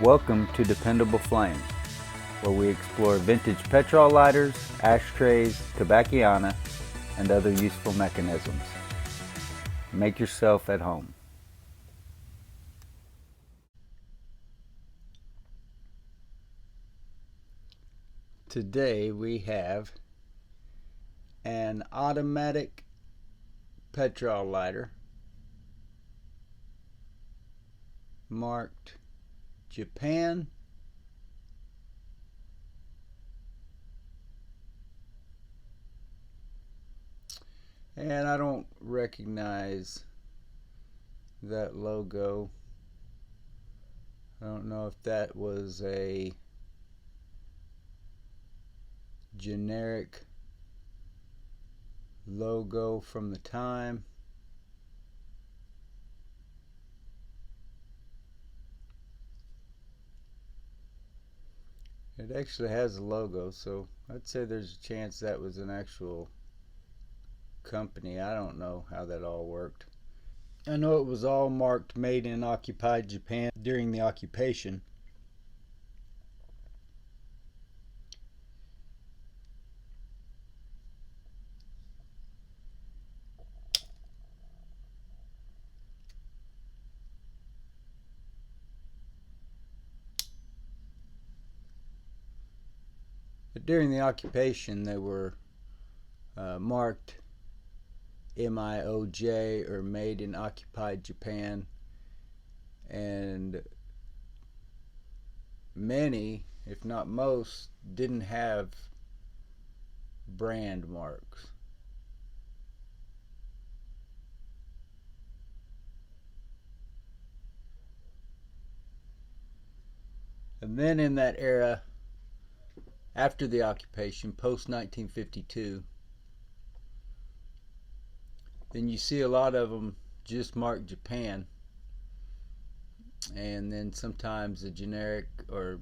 Welcome to Dependable Flame, where we explore vintage petrol lighters, ashtrays, tobacciana, and other useful mechanisms. Make yourself at home. Today we have an automatic petrol lighter marked Japan, and I don't recognize that logo. I don't know if that was a generic logo from the time. It actually has a logo, so I'd say there's a chance that was an actual company. I don't know how that all worked. I know it was all marked made in occupied Japan during the occupation. But during the occupation, they were marked MIOJ, or made in occupied Japan, and many, if not most, didn't have brand marks. And then in that era, after the occupation, post 1952, then you see a lot of them just marked Japan, and then sometimes a generic, or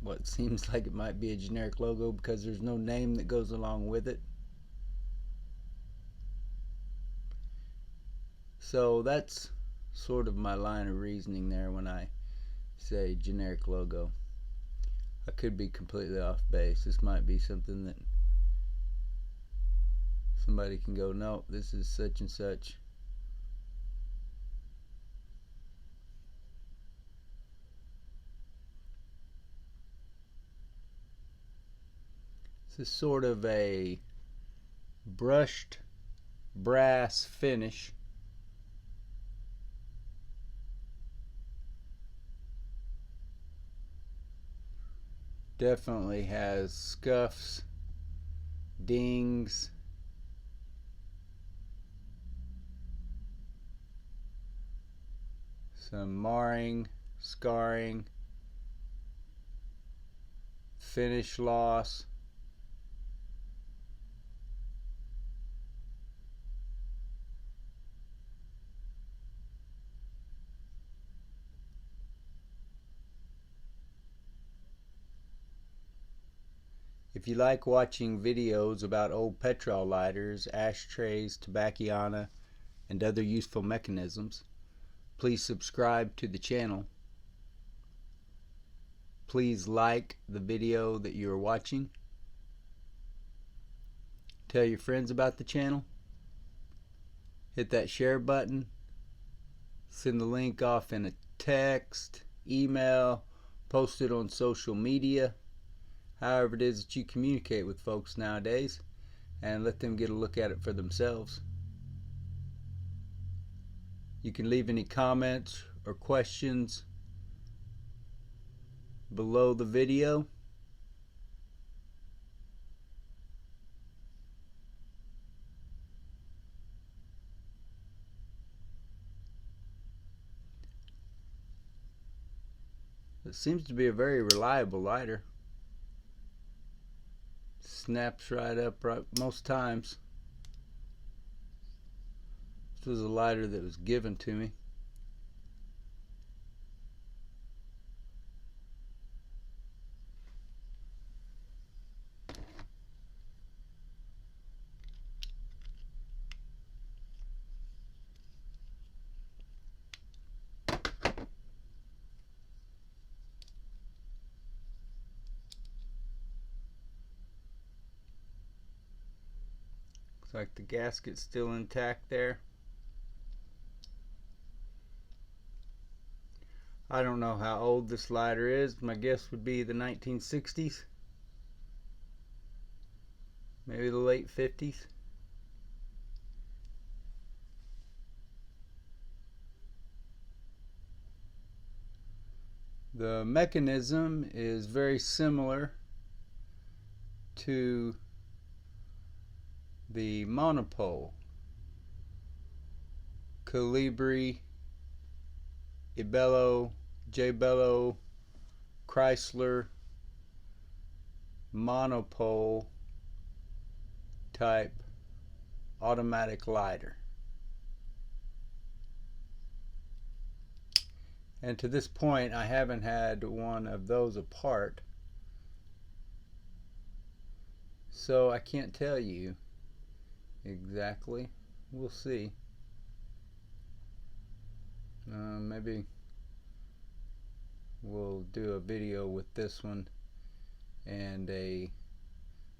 what seems like it might be a generic logo because there's no name that goes along with it. So that's sort of my line of reasoning there when I say generic logo. I could be completely off base. This might be something that somebody can go, no, this is such and such. This is sort of a brushed brass finish. Definitely has scuffs, dings, some marring, scarring, finish loss. If you like watching videos about old petrol lighters, ashtrays, tobacciana, and other useful mechanisms, please subscribe to the channel. Please like the video that you are watching. Tell your friends about the channel. Hit that share button. Send the link off in a text, email, post it on social media. However it is that you communicate with folks nowadays, and let them get a look at it for themselves. You can leave any comments or questions below the video. It seems to be a very reliable lighter. Snaps right up most times. This was a lighter that was given to me. like the gasket's still intact there. I don't know how old this lighter is. My guess would be the 1960s. Maybe the late 50s. The mechanism is very similar to the Monopol. Calibri, Ibello, J-Bello, Chrysler, Monopol type automatic lighter. And to this point I haven't had one of those apart, so I can't tell you exactly. We'll see. Maybe we'll do a video with this one and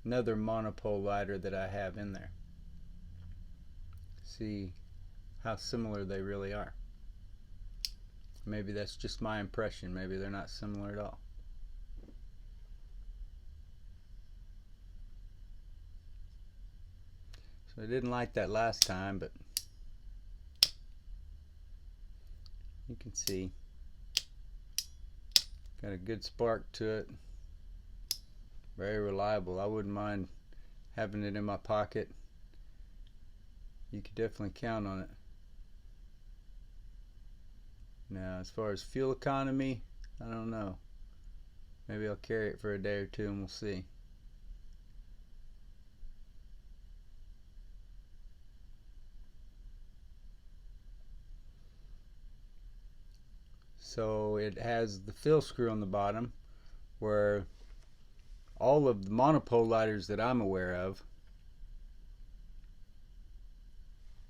another Monopol lighter that I have in there. See how similar they really are. Maybe that's just my impression. Maybe they're not similar at all. So I didn't like that last time, but you can see got a good spark to it. Very reliable. I wouldn't mind having it in my pocket. You could definitely count on it. Now, as far as fuel economy, I don't know. Maybe I'll carry it for a day or two and we'll see. So it has the fill screw on the bottom, where all of the Monopol lighters that I'm aware of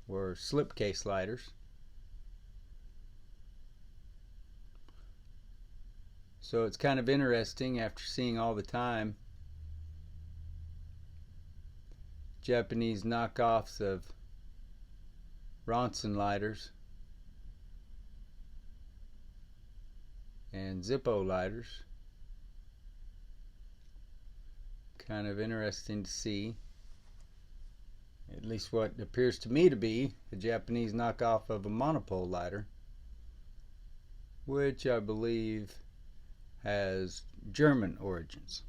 were slipcase lighters. So it's kind of interesting, after seeing all the time Japanese knockoffs of Ronson lighters and Zippo lighters. Kind of interesting to see, at least what appears to me to be a Japanese knockoff of a Monopol lighter, which I believe has German origins.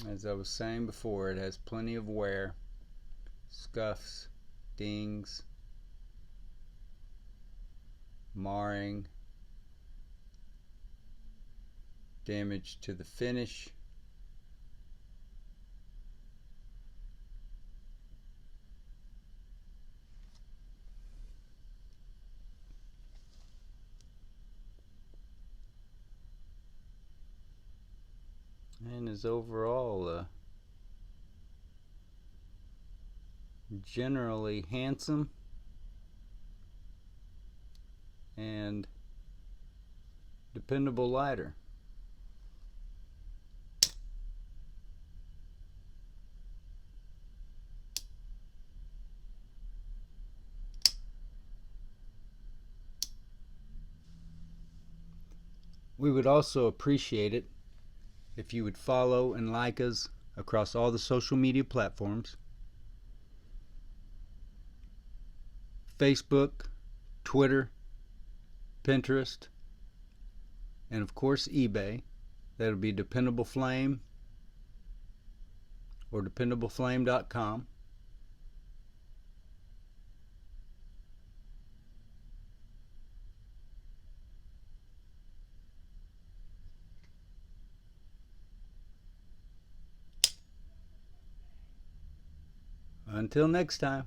As I was saying before, it has plenty of wear, scuffs, dings, marring, damage to the finish. And is overall generally handsome and dependable lighter. We would also appreciate it if you would follow and like us across all the social media platforms: Facebook, Twitter, Pinterest, and of course eBay. That'll be Dependable Flame or dependableflame.com. Until next time.